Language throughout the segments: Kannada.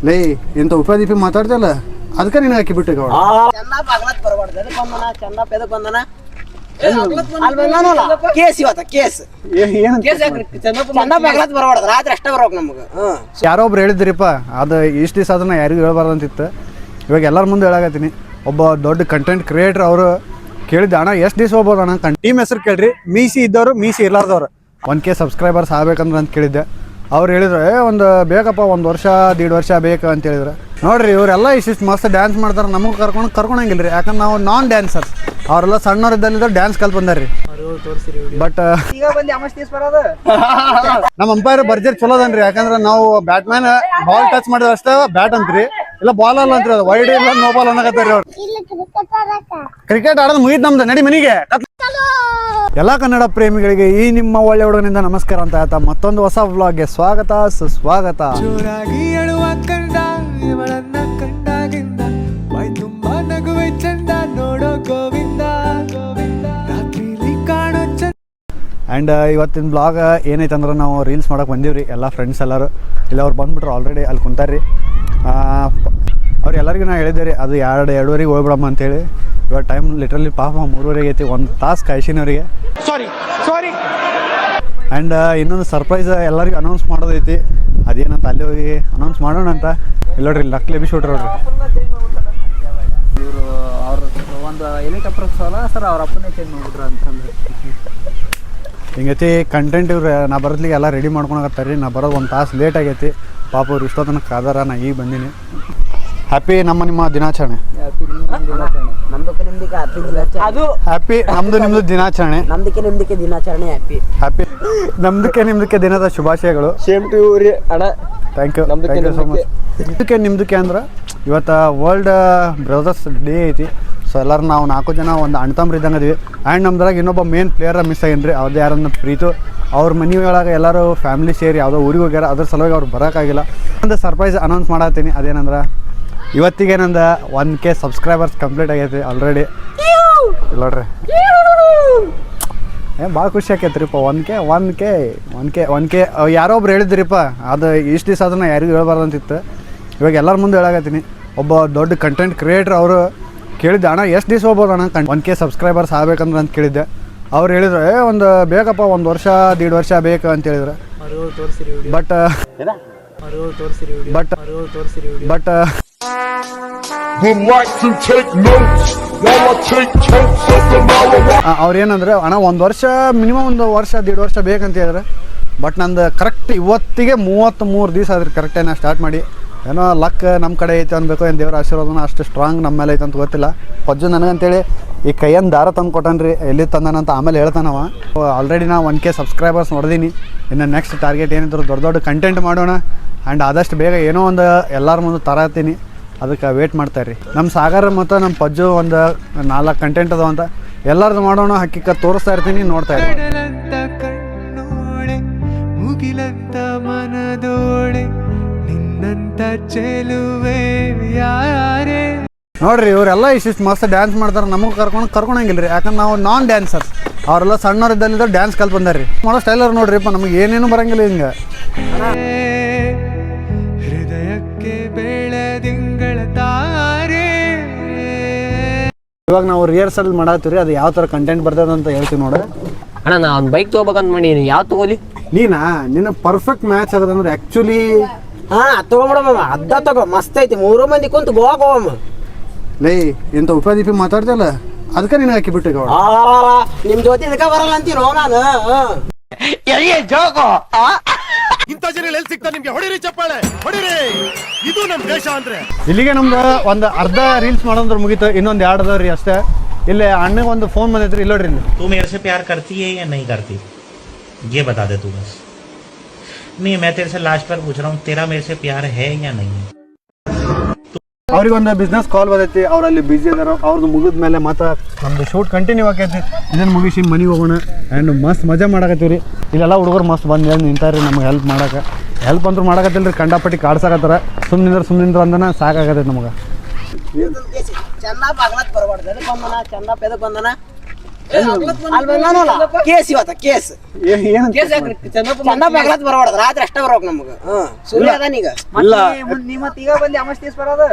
ಲೇ ಇಂಥ ಉಪಾಧಿಪಿ ಮಾತಾಡ್ತಲ್ಲ ಅದಕ್ಕೆ ನಿನಗೆ ಹಾಕಿ ಬಿಟ್ಟು ಯಾರೋ ಒಬ್ರು ಹೇಳಿದ್ರಿಪ್ಪ ಅದು ಇಷ್ಟು ದಿವಸ ಅದನ್ನ ಯಾರಿಗೂ ಹೇಳ್ಬಾರ್ದಂತಿತ್ತು. ಇವಾಗ ಎಲ್ಲರ ಮುಂದೆ ಹೇಳಾಕತ್ತೀನಿ. ಒಬ್ಬ ದೊಡ್ಡ ಕಂಟೆಂಟ್ ಕ್ರಿಯೇಟರ್ ಅವರು ಕೇಳಿದ್ದೆ, ಅಣ್ಣ ಎಷ್ಟು ದಿವಸ ಹೋಗ್ಬೋದು ಅಣ್ಣ ಟೀಮ್ ಹೆಸರು ಕೇಳ್ರಿ, ಮೀಸಿ ಇದ್ದವರು ಮೀಸಿ ಇರ್ಲಾರ್ದವ್ರು 1K ಸಬ್ಸ್ಕ್ರೈಬರ್ಸ್ ಆಗ್ಬೇಕಂದ್ರೆ ಅಂತ ಕೇಳಿದ್ದೆ. ಅವ್ರು ಹೇಳಿದ್ರು ಒಂದು ಬೇಕಪ್ಪ 1 ವರ್ಷ 1.5 ವರ್ಷ ಬೇಕು ಅಂತ ಹೇಳಿದ್ರು. ನೋಡ್ರಿ ಇವರೆಲ್ಲ ಇಷ್ಟು ಮಸ್ತ್ ಡ್ಯಾನ್ಸ್ ಮಾಡ್ತಾರೆ, ನಮಗೆ ಕರ್ಕೊಳಂಗಿಲ್ಲ ರೀ. ಯಾಕಂದ್ರೆ ನಾವು ನಾನ್ ಡ್ಯಾನ್ಸರ್ಸ್, ಅವರೆಲ್ಲ ಸಣ್ಣವರಿದ್ದಲ್ಲಿ ಡ್ಯಾನ್ಸ್ ಕಲ್ತ್ ಬಂದಾರ್ರಿ. ಬಟ್ ನಮ್ಮ ಅಂಪೈರ್ ಬರ್ಜರ್ ಚಲೋ ಅದನ್ರಿ. ಯಾಕಂದ್ರೆ ನಾವು ಬ್ಯಾಟ್ಮ್ಯಾನ್ ಬಾಲ್ ಟಚ್ ಮಾಡಿದ್ರೆ ಅಷ್ಟೇ ಬ್ಯಾಟ್ ಅಂತ್ರಿ, ಇಲ್ಲ ಬಾಲ್ ಅಲ್ಲ ಅಂತ್ರಿ, ಅದು ವೈಡ್ ಇಲ್ಲ ನೋ ಬಾಲ್ ಅನ್ನಕತ್ತಾರಿ ಅವ್ರು. ಕ್ರಿಕೆಟ್ ಆಡೋದು ಮುಗಿದ್ ನಮ್ದು, ನಡಿ ಮನಿಗೆ. ಎಲ್ಲ ಕನ್ನಡ ಪ್ರೇಮಿಗಳಿಗೆ ಈ ನಿಮ್ಮ ಒಳ್ಳೆ ಹುಡುಗನಿಂದ ನಮಸ್ಕಾರ ಅಂತ ಹೇಳ್ತಾ ಮತ್ತೊಂದು ಹೊಸ ವ್ಲಾಗ್ಗೆ ಸ್ವಾಗತ ಸುಸ್ವಾಗತ. ಆ್ಯಂಡ್ ಇವತ್ತಿನ ಬ್ಲಾಗ್ ಏನೈತೆ ಅಂದ್ರೆ ನಾವು ರೀಲ್ಸ್ ಮಾಡೋಕೆ ಬಂದೀವಿ ರೀ ಎಲ್ಲ ಫ್ರೆಂಡ್ಸ್ ಎಲ್ಲರೂ. ಇಲ್ಲ ಅವ್ರು ಬಂದುಬಿಟ್ರು ಆಲ್ರೆಡಿ ಅಲ್ಲಿ ಕುಂತಾರ್ರಿ. ಅವ್ರು ಎಲ್ಲರಿಗೂ ನಾ ಹೇಳಿದ್ದೆ ರೀ ಅದು 2-2:30 ಹೋಗ್ಬಿಡಮ್ಮ ಅಂತೇಳಿ. ಇವಾಗ ಟೈಮ್ ಲಿಟ್ರಲಿ ಪಾಪ 3:30 ಐತಿ, 1 ತಾಸು ಕಾಯ್ಸಿನವ್ರಿಗೆ. ಸಾರಿ ಆ್ಯಂಡ್ ಇನ್ನೊಂದು ಸರ್ಪ್ರೈಸ್ ಎಲ್ಲರಿಗೂ ಅನೌನ್ಸ್ ಮಾಡೋದೈತಿ. ಅದೇನಂತ ಅಲ್ಲಿ ಹೋಗಿ ಅನೌನ್ಸ್ ಮಾಡೋಣ ಅಂತ. ಇಲ್ಲ ನೋಡ್ರಿ ಲಕ್ಲೆ ಬಿಸ್ಬಿಟ್ರಿ ನೋಡ್ರಿ. ಇವರು ಅವ್ರ ಒಂದು ಹೆಲಿಕಾಪ್ಟರ್ ಸಲ ಸರ್ ಅವ್ರ ಅಪ್ಪನೇ ಚೇಂಜ್ ಮಾಡ್ಬಿಟ್ರು ಅಂತಂದ್ರೆ ಹಿಂಗೈತಿ ಕಂಟೆಂಟ್. ಇವ್ರು ನಾ ಬರೋದ್ಲಿಗೆ ಎಲ್ಲ ರೆಡಿ ಮಾಡ್ಕೊಳಕತ್ತಾರೆ ರೀ. ನಾ ಬರೋದು 1 ತಾಸು ಲೇಟ್ ಆಗೈತಿ. ಪಾಪ ಅವ್ರು ಇಷ್ಟೊತ್ತನ ಕಾದಾರ, ನಾ ಈಗ ಬಂದೀನಿ. ಹ್ಯಾಪಿ ನಿಮ್ಮ ದಿನಾಚರಣೆ. ಹ್ಯಾಪಿ ನಮ್ದು ನಿಮ್ದು ದಿನಾಚರಣೆ. ಹ್ಯಾಪಿ ನಮ್ದಕ್ಕೆ ದಿನದ ಶುಭಾಶಯಗಳು. ಸೇಮ್ ಟು ರೀ ಅಣ್ಣ. Thank you so much. ನಿಮ್ದಕ್ಕೆ ಅಂದ್ರೆ ಇವತ್ತು ವರ್ಲ್ಡ್ ಬ್ರದರ್ಸ್ ಡೇ ಐತಿ. ಸೊ ಎಲ್ಲರೂ ನಾವು 4 ಜನ ಒಂದು ಅಣ್ತಂಬ್ರು ಇದ್ದಂಗೆ ಇದೀವಿ. ಆ್ಯಂಡ್ ನಮ್ದ್ರಾಗ ಇನ್ನೊಬ್ಬ ಮೇನ್ ಪ್ಲೇಯರ್ ಮಿಸ್ ಆಗೇನ್ರಿ. ಅವ್ರದ್ದು ಯಾರನ್ನ ಪ್ರೀತು ಅವ್ರ ಮನೆ ಒಳಗೆ ಎಲ್ಲರೂ ಫ್ಯಾಮಿಲಿ ಸೇರಿ ಯಾವುದೋ ಊರಿಗೆ ಹೋಗ್ಯಾರ. ಅದ್ರ ಸಲುವಾಗಿ ಅವ್ರು ಬರೋಕ್ಕಾಗಿಲ್ಲ. ಒಂದು ಸರ್ಪ್ರೈಸ್ ಅನೌನ್ಸ್ ಮಾಡತ್ತೀನಿ. ಅದೇನಂದ್ರೆ ಇವತ್ತಿಗೆ ನಂದು 1K ಸಬ್ಸ್ಕ್ರೈಬರ್ಸ್ ಕಂಪ್ಲೀಟ್ ಆಗೈತಿ ಆಲ್ರೆಡಿ. ಇಲ್ಲ ನೋಡ್ರಿ ಭಾಳ ಖುಷಿ ಆಕೈತ್ರಿಪ್ಪ. 1K ಯಾರೋ ಒಬ್ರು ಹೇಳಿದ್ರಿಪ್ಪ ಅದು ಇಷ್ಟು ದಿವಸ ಅದನ್ನು ಯಾರಿಗೂ ಹೇಳ್ಬಾರ್ದಂತಿತ್ತು. ಇವಾಗ ಎಲ್ಲರ ಮುಂದೆ ಹೇಳಾಕತ್ತೀನಿ. ಒಬ್ಬ ದೊಡ್ಡ ಕಂಟೆಂಟ್ ಕ್ರಿಯೇಟರ್ ಅವರು ಕೇಳಿದ್ದೆ, ಅಣ್ಣ ಎಷ್ಟು ದಿವಸ ಹೋಗ್ಬೋದು ಅಣ್ಣ 1K ಸಬ್ಸ್ಕ್ರೈಬರ್ಸ್ ಆಗ್ಬೇಕಂದ್ರೆ ಅಂತ ಕೇಳಿದ್ದೆ. ಅವ್ರು ಹೇಳಿದ್ರು ಒಂದು ಬೇಕಪ್ಪ 1 ವರ್ಷ 1.5 ವರ್ಷ ಬೇಕು ಅಂತ ಹೇಳಿದ್ರು. ಬಟ್ ಅವ್ರೇನಂದ್ರೆ ಅಣ್ಣ 1 ವರ್ಷ ಮಿನಿಮಮ್ 1 ವರ್ಷ 1.5 ವರ್ಷ ಬೇಕಂತ ಹೇಳಿದ್ರೆ. ಬಟ್ ನಂದು ಕರೆಕ್ಟ್ ಇವತ್ತಿಗೆ 33 ದಿವಸ ಆದ್ರಿ ಕರೆಕ್ಟ್ ನಾ ಸ್ಟಾರ್ಟ್ ಮಾಡಿ. ಏನೋ ಲಕ್ ನಮ್ಮ ಕಡೆ ಐತೆ ಅನ್ಬೇಕು, ಏನು ದೇವ್ರ ಆಶೀರ್ವಾದನ ಅಷ್ಟು ಸ್ಟ್ರಾಂಗ್ ನಮ್ಮ ಮೇಲೆ ಐತೆ ಅಂತ ಗೊತ್ತಿಲ್ಲ. ಪಜ್ಜು ನನಗಂತೇಳಿ ಈ ಕೈಯನ್ನು ದಾರ ತಂದು ಕೊಟ್ಟನ್ರಿ, ಎಲ್ಲಿ ತಂದಾನಂತ ಆಮೇಲೆ ಹೇಳ್ತಾನವ. ಆಲ್ರೆಡಿ ನಾ 1K ಸಬ್ಸ್ಕ್ರೈಬರ್ಸ್ ನೋಡಿದೀನಿ. ಇನ್ನು ನೆಕ್ಸ್ಟ್ ಟಾರ್ಗೆಟ್ ಏನಿದ್ರು ದೊಡ್ಡ ಕಂಟೆಂಟ್ ಮಾಡೋಣ. ಆ್ಯಂಡ್ ಆದಷ್ಟು ಬೇಗ ಏನೋ ಒಂದು ಎಲ್ಲರ ಮುಂದೆ ತರತ್ತೀನಿ, ಅದಕ್ಕೆ ವೇಟ್ ಮಾಡ್ತಾರ್ರಿ. ನಮ್ಮ ಸಾಗರ ಮತ್ತು ನಮ್ಮ ಪಜ್ಜು ಒಂದು 4 ಕಂಟೆಂಟ್ ಅದಾವ ಅಂತ ಎಲ್ಲರದು ಮಾಡೋಣ. ಹಕ್ಕಿಕ ತೋರಿಸ್ತಾ ಇರ್ತೀನಿ, ನೋಡ್ತಾ ಇರ್ತೀನಿ. ನೋಡ್ರಿ ಇವರೆಲ್ಲ ಇಷ್ಟು ಮಸ್ತ್ ಡ್ಯಾನ್ಸ್ ಮಾಡ್ತಾರೆ, ನಮಗೆ ಕರ್ಕೊಳಂಗಿಲ್ಲ ರೀ. ಯಾಕಂದ್ರೆ ನಾವು ನಾನ್ ಡ್ಯಾನ್ಸರ್ಸ್, ಅವರೆಲ್ಲ ಸಣ್ಣವರಿದ್ದಲ್ಲಿ ಡ್ಯಾನ್ಸ್ ಕಲ್ತ್ ಬಂದಾರ್ರಿ. ಮಾಡೋ ಸ್ಟೈಲರ್ ನೋಡ್ರಿಪ್ಪ, ನಮಗೆ ಏನೇನು ಬರಂಗಿಲ್ಲ ಹಿಂಗೆ. ಇವಾಗ ನಾವು ರಿಹರ್ಸಲ್ ಮಾಡತ್ತೀವಿ. ಅದು ಯಾವ ಥರ ಕಂಟೆಂಟ್ ಬರ್ತದೆ ಅಂತ ಹೇಳ್ತೀವಿ ನೋಡ್ರಿ. ಅಣ್ಣ ನಾ ಒಂದು ಬೈಕ್ ತೊಗೋಬೇಕಂತ ಮಾಡಿ ಯಾವ್ದು ತಗೋಲಿ? ನಿನ್ನ ಪರ್ಫೆಕ್ಟ್ ಮ್ಯಾಚ್ ಆಗದಂದ್ರೆ ಆ್ಯಕ್ಚುಲಿ ತಗೊಂಬಿಡಮ್ಮ. ಅದ್ದ ತಗೋ, ಮಸ್ತ್ ಐತಿ. 3 ಮಂದಿ ಕುಂತು ಗೋವಾ ಹೋಗಮ್ಮ. ಲೇ ಇಂಥ ಉಪಾಧಿಪಿ ಮಾತಾಡ್ತಲ್ಲ ಅದಕ್ಕೆ ನಿನಗೆ ಹಾಕಿ ಬಿಟ್ಟು ನಿಮ್ ಜೊತೆ ಇದಕ್ಕೆ ಬರಲ್ಲ ಅಂತೀನೋ ನಾನು. ಇಂಥ ಜನ ಎಲ್ಲಿ ಸಿಗ್ತಾರೆ ನಿಮ್ಗೆ? ಹೊಡಿರಿ ಚಪ್ಪಾಳೆ, ಹೊಡಿರಿ. ಇದು ನಮ್ ದೇಶ ಅಂದ್ರೆ. ಇಲ್ಲಿಗೆ ನಮ್ದು ಒಂದು ಅರ್ಧ ರೀಲ್ಸ್ ಮಾಡೋದ್ರ ಮುಗೀತು. ಇನ್ನೊಂದು 2 ಅದಾವ್ರಿ ಅಷ್ಟೇ. ಇಲ್ಲೇ ಅಣ್ಣಗೆ ಒಂದು ಫೋನ್ ಬಂದೈತ್ರಿ. ಇಲ್ಲ ನೋಡ್ರಿ, तू मेरे से प्यार करती है या नहीं करती, ये बता दे तू बस. नहीं, मैं तेरे से लास्ट बार पूछ रहा हूँ, तेरा मेरे से प्यार है या नहीं है? ಅವ್ರಿಗೆ ಒಂದು ಬಿಸ್ನೆಸ್ ಕಾಲ್ ಬಂದೈತಿ. ಅವ್ರು ಅಲ್ಲಿ ಬಿಸಿ ಅದಾರ. ಅವ್ರದ್ದು ಮುಗಿದ ಮೇಲೆ ಮತ್ತೆ ನಮ್ದು ಶೂಟ್ ಕಂಟಿನ್ಯೂ ಆಕೈತಿ. ಇದನ್ನು ಮುಗಿಸಿ ಮನೆಗೆ ಹೋಗೋಣ. ಆ್ಯಂಡ್ ಮಸ್ತ್ ಮಜಾ ಮಾಡಕತ್ತೀವಿ ರೀ. ಇಲ್ಲೆಲ್ಲ ಹುಡುಗರು ಮಸ್ತ್ ಬಂದು ನಿಂತಾರ್ರಿ ನಮ್ಗೆ ಹೆಲ್ಪ್ ಮಾಡಕ್ಕೆ. ಹೆಲ್ಪ್ ಅಂತೂ ಮಾಡಕತ್ತಿಲ್ಲ ರೀ, ಕಂಡಾಪಟ್ಟಿ ಕಾಡ್ಸಾಕತ್ತಾರ. ಸುಮ್ಮನಿಂದ್ರ ಅಂದನ ಸಾಕಾಗತ್ತೈತಿ ನಮಗೆ. ಚಂದ ಬಾಗ್ಲತ್ ಬರಬಾರ್ದು. ಎದಕ್ಕೆ ಬಂದನ ಚಂದ ಎದಕ್ಕೆ ಬಂದನ? ಅಲ್ಲಿ ಬಂದಾನಲ್ಲ ಕೇಸ್ ಇವತ್ತ ಕೇಸ್ ಚಂದ ಬಗ್ಲತ್ ಬರಬಾರ್ದು ರಾತ್ರಿ ಅಷ್ಟೇ ಬರ್ಬೇಕು ನಮಗ ಸುಳ್ಳು ಅದಾನೀಗ ನೀ ಮತ್ ಈಗ ಬಂದಿ ಅಮಸ್ ತೀಸ್ ಬರೋದು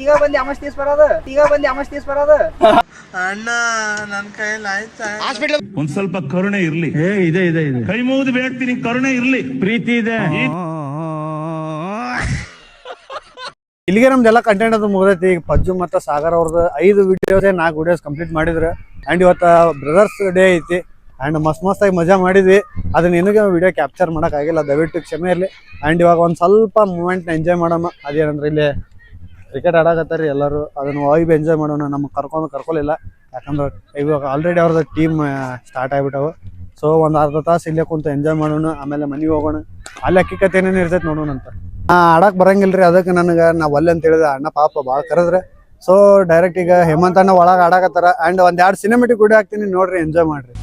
ಈಗ ಬಂದಿ ಅಮಸ್ ತೀಸ್ ಬರೋದು ಒಂದ್ ಸ್ವಲ್ಪ ಕರುಣೆ ಇರ್ಲಿ. ಇದೆ ಕೈ ಮುಗಿದು ಬೇಡ್ತೀನಿ, ಕರುಣೆ ಇರ್ಲಿ, ಪ್ರೀತಿ ಇದೆ. ಇಲ್ಲಿಗೆ ನಮ್ದೆಲ್ಲ ಕಂಟೆಂಟ್ ಅದು ಮುಗ್ದೈತಿ. ಈಗ ಪಜ್ಜು ಮತ್ತು ಸಾಗರ್ ಅವ್ರದ್ದು 5 ವಿಡಿಯೋಸ್ 4 ವಿಡಿಯೋಸ್ ಕಂಪ್ಲೀಟ್ ಮಾಡಿದ್ರು. ಆ್ಯಂಡ್ ಇವತ್ತು ಬ್ರದರ್ಸ್ ಡೇ ಐತಿ. ಆ್ಯಂಡ್ ಮಸ್ತಾಗಿ ಮಜಾ ಮಾಡಿದ್ವಿ. ಅದನ್ನ ನಿನಗೆ ವಿಡಿಯೋ ಕ್ಯಾಪ್ಚರ್ ಮಾಡೋಕ್ಕಾಗಿಲ್ಲ, ದಯವಿಟ್ಟು ಕ್ಷಮೆ ಇರಲಿ. ಆ್ಯಂಡ್ ಇವಾಗ ಒಂದು ಸ್ವಲ್ಪ ಮೂಮೆಂಟ್ನ ಎಂಜಾಯ್ ಮಾಡೋಣ. ಅದೇನಂದ್ರೆ ಇಲ್ಲಿ ಕ್ರಿಕೆಟ್ ಆಡಕತ್ತಾರೆ ಎಲ್ಲರೂ, ಅದನ್ನು ವೈಬ್ ಎಂಜಾಯ್ ಮಾಡೋಣ. ನಮಗೆ ಕರ್ಕೊಲಿಲ್ಲ, ಯಾಕಂದ್ರೆ ಇವಾಗ ಆಲ್ರೆಡಿ ಅವ್ರದ್ದು ಟೀಮ್ ಸ್ಟಾರ್ಟ್ ಆಗಿಬಿಟ್ಟವು. ಸೊ ಒಂದು ಅರ್ಧ ತಾಸು ಇಲ್ಲೇ ಕುಂತು ಎಂಜಾಯ್ ಮಾಡೋಣ, ಆಮೇಲೆ ಮನೆಗೆ ಹೋಗೋಣ. ಅಲ್ಲಿ ಹಕ್ಕಿಕತೆ ಏನೇನು ಇರ್ತೈತೆ ನೋಡೋಣ ಅಂತ. ಆಡಕ್ಕೆ ಬರಂಗಿಲ್ಲ ರೀ, ಅದಕ್ಕೆ ನನಗೆ ನಾವು ಒಲ್ಲೆ ಅಂತ ಹೇಳಿದೆ. ಅಣ್ಣ ಪಾಪ ಭಾಳ ಕರೆದ್ರೆ. ಸೊ ಡೈರೆಕ್ಟ್ ಈಗ ಹೇಮಂತ್ ಅಣ್ಣ ಒಳಗೆ ಆಡಕತ್ತಾರ. ಆ್ಯಂಡ್ ಒಂದು 2 ಸಿನಿಮೆಟಿಕ್ ವಿಡಿಯೋ ಹಾಕ್ತೀನಿ, ನೋಡ್ರಿ, ಎಂಜಾಯ್ ಮಾಡಿರಿ.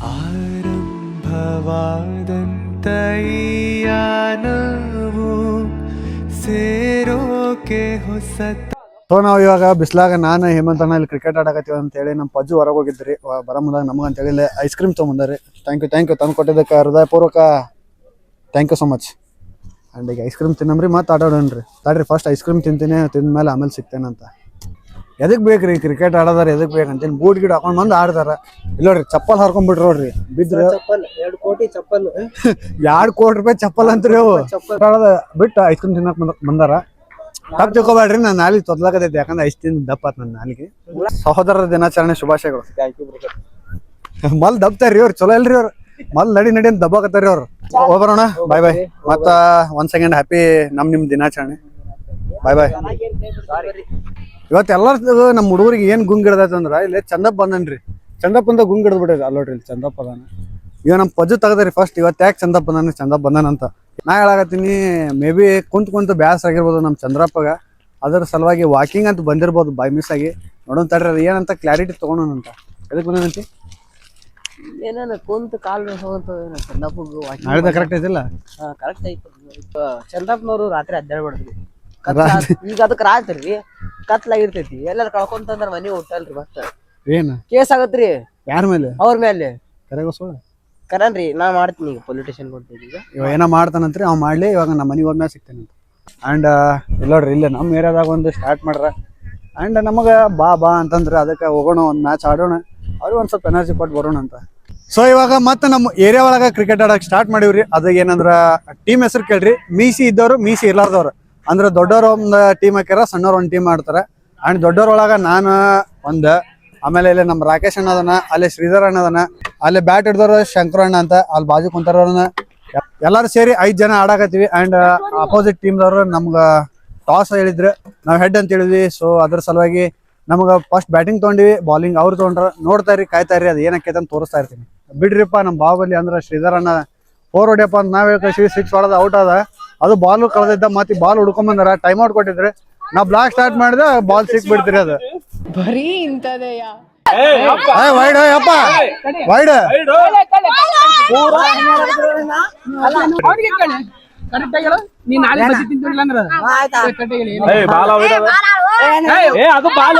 ಸೊ ನಾವು ಇವಾಗ ಬಿಸ್ಲಾಗ ನಾನು ಹೇಮಂತ್ ಅಣ್ಣ ಇಲ್ಲಿ ಕ್ರಿಕೆಟ್ ಆಡಕತ್ತೀವಿ ಅಂತೇಳಿ ನಮ್ಮ ಪಜ್ಜು ಹೊರಗೆ ಹೋಗಿದ್ರಿ. ಬರೋ ಮುಂದಾಗ ನಮಗೆ ಅಂತೇಳಿ ಐಸ್ ಕ್ರೀಮ್ ತೊಗೊಂಬಂದಾರಿ. ಥ್ಯಾಂಕ್ ಯು ತಂದು ಕೊಟ್ಟಿದ್ದಕ್ಕೆ ಹೃದಯಪೂರ್ವಕ thank you so much. And ಈಗ ಐಸ್ ಕ್ರೀಮ್ ತಿನ್ನಮ್ರಿ, ಮತ್ತೆ ಆಡೋಣನ್ರಿ. ತಡ್ರಿ ಫಸ್ಟ್ ಐಸ್ ಕ್ರೀಮ್ ತಿಂತೀನಿ, ತಿಂದ್ಮೇಲೆ ಆಮೇಲೆ ಸಿಗ್ತೇನಂತ. ಎದಕ್ಕೆ ಬೇಕು ರೀ ಕ್ರಿಕೆಟ್ ಆಡೋದಾರ, ಎದಕ್ಕೆ ಬೇಕಂತೇಳಿ ಬೂಟ್ ಗಿಡ ಹಾಕೊಂಡು ಬಂದು ಆಡ್ತಾರ. ಇಲ್ಲ ನೋಡ್ರಿ ಚಪ್ಪಲ್ ಹರ್ಕೊಂಡ್ಬಿಟ್ರಿ ನೋಡ್ರಿ, ಬಿದ್ರೆ 2 ಕೋಟಿ ಚಪ್ಪಲ್ 2 ಕೋಟಿ ರೂಪಾಯಿ ಚಪ್ಪಲ್ ಅಂತ್ರಿ ಅವು. ಆಡೋದ ಬಿಟ್ಟು ಐಸ್ ಕ್ರೀಮ್ ತಿನ್ನಕ್ ಬಂದಾರ. ತಪ್ಪು ತಿಳ್ಕೊಬೇಡ್ರಿ, ನನ್ನ ನಾಲಿಗೆ ತೊದ್ಲಾಕತೈತಿ, ಯಾಕಂದ್ರೆ ಐಸ್ ತಿಂದು ದಪ್ಪ ಆತ್ ನನ್ನ ನಾಲಿಗೆ. ಸಹೋದರರ ದಿನಾಚರಣೆ ಶುಭಾಶಯಗಳು. ಮಲ್ ದಬ್ತಾರ್ರಿ ಅವ್ರು, ಚಲೋ ಇಲ್ರಿ ಅವ್ರು. ಮಲ್ ನಡಿ ಅಂತ ದಬ್ಬಾಕತ್ತಾರ್ರಿ ಅವ್ರು. ಹೋಗ್ಬರೋಣ, ಬಾಯ್ ಮತ್ತ 1 ಸೆಕೆಂಡ್ ಹ್ಯಾಪಿ ನಿಮ್ ದಿನಾಚರಣೆ. ಬಾಯ್. ಇವತ್ತು ಎಲ್ಲರೂ ನಮ್ಮ ಹುಡುಗರಿಗೆ ಏನು ಗುಂಗ್ ಹಿಡ್ದೈತೆ ಅಂದ್ರೆ ಇಲ್ಲಿ ಚಂದಪ್ಪ ಬಂದನ್ರಿ. ಚಂದಪ್ಪ ಅಂತ ಗುಂಗ್ ಹಿಡ್ದು ಬಿಟ್ಟಿರಿ. ಅಲ್ಲೋಡ್ರಿ ಇಲ್ಲಿ ಚಂದಪ್ಪ ಅದಾನ. ಈಗ ನಮ್ಮ ಪಜ್ಜು ತೆಗದ್ರಿ ಫಸ್ಟ್. ಇವತ್ತು ಯಾಕೆ ಚಂದಪ್ಪ ಬಂದಾನಂತ ನಾ ಹೇಳಾಕತ್ತೀನಿ. ಮೇ ಬಿ ಕುಂತು ಬ್ಯಾಸ್ ಆಗಿರ್ಬೋದು ನಮ್ಮ ಚಂದ್ರಪ್ಪಗ. ಅದರ ಸಲುವಾಗಿ ವಾಕಿಂಗ್ ಅಂತ ಬಂದಿರ್ಬೋದು ಬೈ ಮಿಸ್ ಆಗಿ. ನೋಡೋಣ ತಡ್ರಿ, ಅದು ಏನಂತ ಕ್ಲಾರಿಟಿ ತೊಗೊಳೋಣಂತ. ಎದಕ್ಕೆ ಬಂದಾನಂತಿ ಏನೇನು ಕುಂತು ಕಾಲು ಚಂದಪ್ಪಗೂ ನಾಳಿದ ಕರೆಕ್ಟ್ ಐತಿಲ್ಲ? ಕರೆಕ್ಟ್ ಐತಿ. ಚಂದಪ್ಪನವರು ರಾತ್ರಿ ಅಡ್ಡಾಡ್ಬಿಡ್ರಿ. ಈಗ ಅದಕ್ಕೆ ರಾತ್ರಿ ಕತ್ಲಾಗಿರ್ತೈತಿ, ಎಲ್ಲಾರು ಕಳ್ಕೊಂತಂದ್ರ ಮನಿ ಹುಟ್ಟಲ್ರಿ. ಮತ್ತೆ ಏನು ಕೇಸ್ ಆಗತ್ರಿ ಯಾರ ಮೇಲೆ? ಅವ್ರ ಮೇಲೆ. ಕರನ್ರಿ ನಾ ಮಾಡ್ತೀನಿ, ಈಗ ಪೊಲಿಟಿಷಿಯನ್ ಕೊಡ್ತೀನಿ. ಈಗ ಇವಾಗ ಏನೋ ಮಾಡ್ತಾನಂತ್ರಿ, ಅವ್ ಮಾಡ್ಲಿ. ಇವಾಗ ನಮ್ಮ ಮನೆಗೆ ಹೋದ್ಮೇಲೆ ಸಿಗ್ತೇನೆ. ಆ್ಯಂಡ್ ಇಲ್ಲ ನೋಡ್ರಿ, ಇಲ್ಲೇ ನಮ್ಮ ಏರಿಯಾದಾಗ ಒಂದು ಸ್ಟಾರ್ಟ್ ಮಾಡ್ರ. ಆ್ಯಂಡ್ ನಮಗೆ ಬಾ ಅಂತಂದ್ರೆ ಅದಕ್ಕೆ ಹೋಗೋಣ, ಒಂದು ಮ್ಯಾಚ್ ಆಡೋಣ, ಅವ್ರಿಗೆ ಒಂದು ಸ್ವಲ್ಪ ಎನರ್ಜಿ ಕೊಟ್ಟು ಬರೋಣ ಅಂತ. ಸೊ ಇವಾಗ ಮತ್ತೆ ನಮ್ಮ ಏರಿಯಾ ಒಳಗೆ ಕ್ರಿಕೆಟ್ ಆಡೋಕೆ ಸ್ಟಾರ್ಟ್ ಮಾಡೀವ್ರಿ. ಅದು ಏನಂದ್ರೆ ಟೀಮ್ ಹೆಸರು ಕೇಳ್ರಿ. ಮೀಸಿ ಇದ್ದವರು, ಮೀಸಿ ಇರ್ಲಾರ್ದವ್ರು. ಅಂದ್ರೆ ದೊಡ್ಡವ್ರು ಒಂದು ಟೀಮ್ ಹಾಕ್ಯಾರ, ಸಣ್ಣವ್ರು ಒಂದು ಟೀಮ್ ಆಡ್ತಾರೆ. ಆ್ಯಂಡ್ ದೊಡ್ಡವ್ರೊಳಗೆ ನಾನು ಒಂದು, ಆಮೇಲೆ ಇಲ್ಲಿ ನಮ್ಮ ರಾಕೇಶ್ ಅಣ್ಣ ಅದನ್ನ, ಅಲ್ಲಿ ಶ್ರೀಧರ್ ಅಣ್ಣ ಅದನ್ನ, ಅಲ್ಲಿ ಬ್ಯಾಟ್ ಹಿಡ್ದವ್ರು ಶಂಕರ ಅಣ್ಣ ಅಂತ, ಅಲ್ಲಿ ಬಾಜು ಕುಂತಾರವ್ರನ್ನ ಎಲ್ಲರೂ ಸೇರಿ 5 ಜನ ಆಡಾಕತ್ತೀವಿ. ಆ್ಯಂಡ್ ಅಪೋಸಿಟ್ ಟೀಮ್ದವ್ರು ನಮ್ಗೆ ಟಾಸ್ ಹೇಳಿದ್ರೆ ನಾವು ಹೆಡ್ ಅಂತ ಹೇಳಿದ್ವಿ. ಸೊ ಅದ್ರ ಸಲುವಾಗಿ ನಮ್ಗೆ ಫಸ್ಟ್ ಬ್ಯಾಟಿಂಗ್ ತೊಗೊಂಡಿವಿ, ಬಾಲಿಂಗ್ ಅವ್ರು ತೊಗೊಂಡ್ರ. ನೋಡ್ತಾ ಇರಿ, ಕಾಯ್ತಾ ಇರಿ, ಅದು ಏನಕ್ಕೈತೆ ಅಂತ ತೋರಿಸ್ತಾ ಇರ್ತೀನಿ. ಬಿಡ್ರಿಪ್ಪ, ನಮ್ಮ ಬಾಹುಬಲಿ ಅಂದ್ರೆ ಶ್ರೀಧರ್ ಅಣ್ಣ 4 ಹೊಡಿಯಪ್ಪ ಅಂತ ನಾವೇ ಕಳಿಸಿ 6 ಹೊಡೆದ ಔಟ್ ಅದ. ಅದು ಬಾಲ್ ಕಳೆದಿದ್ದ, ಮತ್ತೆ ಬಾಲ್ ಹುಡ್ಕೊಂಬಂದಾರ, ಟೈಮ್ ಔಟ್ ಕೊಟ್ಟಿದ್ರೆ ನಾವು ಬ್ಲಾಕ್ ಸ್ಟಾರ್ಟ್ ಮಾಡಿದ್ರೆ ಬಾಲ್ ಸಿಕ್ ಬಿಡ್ತೀರಿ. ಅದು ಬರೀ ಇಂತದೆಯಾ ವೈಡ್ ಅಪ್ಪ, ವೈಡ್ ಕರೆಕ್ಟ್ ಆಗಿಲ್ಲ. ನೀನ್ ನಾಳೆ ಬಸಿ ತಿಂತಿಲ್ಲ ಅಂದ್ರೆ ಅದು ಬಾಲ್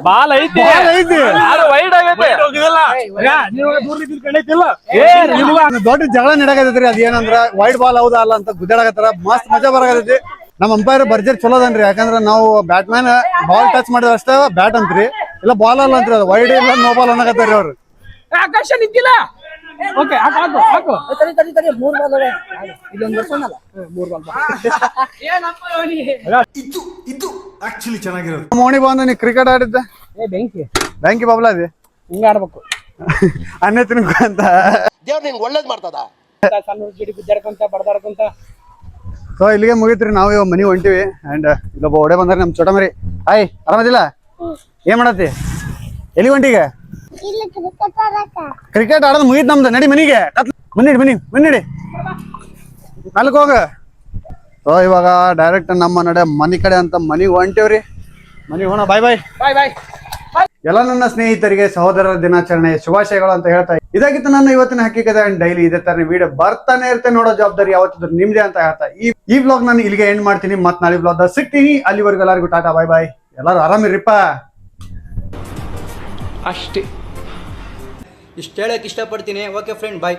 ಬಾಲ್ ಐತಿ, ದೊಡ್ಡ ಜಗಳ ನಡಕತೈತ್ರಿ. ಅದೇನಂದ್ರ ವೈಡ್ ಬಾಲ್ ಹೌದಾ ಅಲ್ಲ ಅಂತ ಗುದ್ದಾಡಕತ್ತಾರ. ಮಸ್ತ್ ಮಜಾ ಬರಕತೈತಿ. ನಮ್ಮ ಅಂಪೈರ್ ಬರ್ಜರ್ ಚಲೋದನ್ರಿ, ಯಾಕಂದ್ರ ನಾವು ಬ್ಯಾಟ್ಮ್ಯಾನ್ ಬಾಲ್ ಟಚ್ ಮಾಡಿದ್ರ ಅಷ್ಟೇ ಬ್ಯಾಟ್ ಅಂತ್ರಿ, ಇಲ್ಲ ಬಾಲ್ ಅಲ್ಲ ಅಂತ್ರಿ. ಅದು ವೈಡ್ ಇಲ್ಲ ನೋ ಬಾಲ್ ಅನ್ನಕತ್ತಾರಿ ಅವ್ರು. ಆಕಾಶ ನಿಂತಿಲ್ಲ. ಓಕೆ ಹಾಕು ಇದು ಆಕ್ಚುಲಿ ಚೆನ್ನಾಗಿರೋದು. ಮೋಣಿ ಬಂದ ನೀ ಕ್ರಿಕೆಟ್ ಆಡಿದ್ದ ಬ್ಯಾಂಕಿ ಬಾಬ್ಲಾ ಅದೇ ಹಿಂಗ ಆಡ್ಬೇಕು. ಅನ್ನೆ ತಿನ್ಕೊ ಅಂತ ದೇವ್ರು ನಿಂಗೆ ಒಳ್ಳೇದ್ ಮಾಡ್ತದ. ಸಣ್ಣ ಗಿಡ ಬಿದ್ದಾಡ್ಕೊಂತ ಬಡದಾಡ್ಕೊಂತ. ಸೊ ಇಲ್ಲಿಗೆ ಮುಗಿತ್ರಿ, ನಾವು ಇವಾಗ ಮನೆಗೆ ಹೊಂಟಿವಿ. ಆ್ಯಂಡ್ ಇಲ್ಲೊಬ್ಬ ಒಡೆ ಬಂದಾರೆ, ನಮ್ಮ ಚೋಟ ಮರಿ. ಹಾಯ್, ಆರಾಮದಿಲ್ಲ? ಏನ್ ಮಾಡತ್ತಿ? ಎಲ್ಲಿ ಹೊಂಟಿಗೆ? ಕ್ರಿಕೆಟ್ ಆಡೋದು ಮುಗಿತ್ ನಮ್ದು. ನಡಿ ಮನಿಗೆ, ಮುನ್ನಿಡಿ ನಾಲ್ಕು ಹೋಗ. ಸೊ ಇವಾಗ ಡೈರೆಕ್ಟ್ ನಮ್ಮ ನಡೆ ಮನೆ ಕಡೆ ಅಂತ ಮನೆಗೆ ಹೊಂಟೇವ್ರಿ. ಮನೆಗೆ ಹೋಣ. ಬಾಯ್. ಎಲ್ಲ ನನ್ನ ಸ್ನೇಹಿತರಿಗೆ ಸಹೋದರರ ದಿನಾಚರಣೆ ಶುಭಾಶಯಗಳು ಅಂತ ಹೇಳ್ತಾ ಇದಾಗಿತ್ತು ನನ್ನ ಇವತ್ತಿನ ಹಕ್ಕಿಕತೆ ಅಂಡ್ ಡೈಲಿ ಇದೇ ತರ ವಿಡಿಯೋ ಬರ್ತಾನೆ ಇರುತ್ತೆ, ನೋಡೋ ಜವಾಬ್ದಾರಿ ಯಾವತ್ತಿದ್ರು ನಿಮ್ದೇ ಅಂತ ಹೇಳ್ತಾ ಈ ವ್ಲಾಗ್ ನಾನು ಇಲ್ಲಿಗೆ ಎಂಡ್ ಮಾಡ್ತೀನಿ. ಮತ್ತೆ ನಾಳೆ ವ್ಲಾಗ್ ಸಿಗ್ತೀನಿ. ಅಲ್ಲಿವರೆಗೂ ಎಲ್ಲರಿಗೂ ಟಾಟಾ ಬಾಯ್ ಬಾಯ್. ಎಲ್ಲರೂ ಆರಾಮಿರ್ರಿಪ್ಪ. ಅಷ್ಟೇ ಇಷ್ಟು ಹೇಳಕ್ಕೆ ಇಷ್ಟಪಡ್ತೀನಿ. ಓಕೆ ಫ್ರೆಂಡ್, ಬಾಯ್.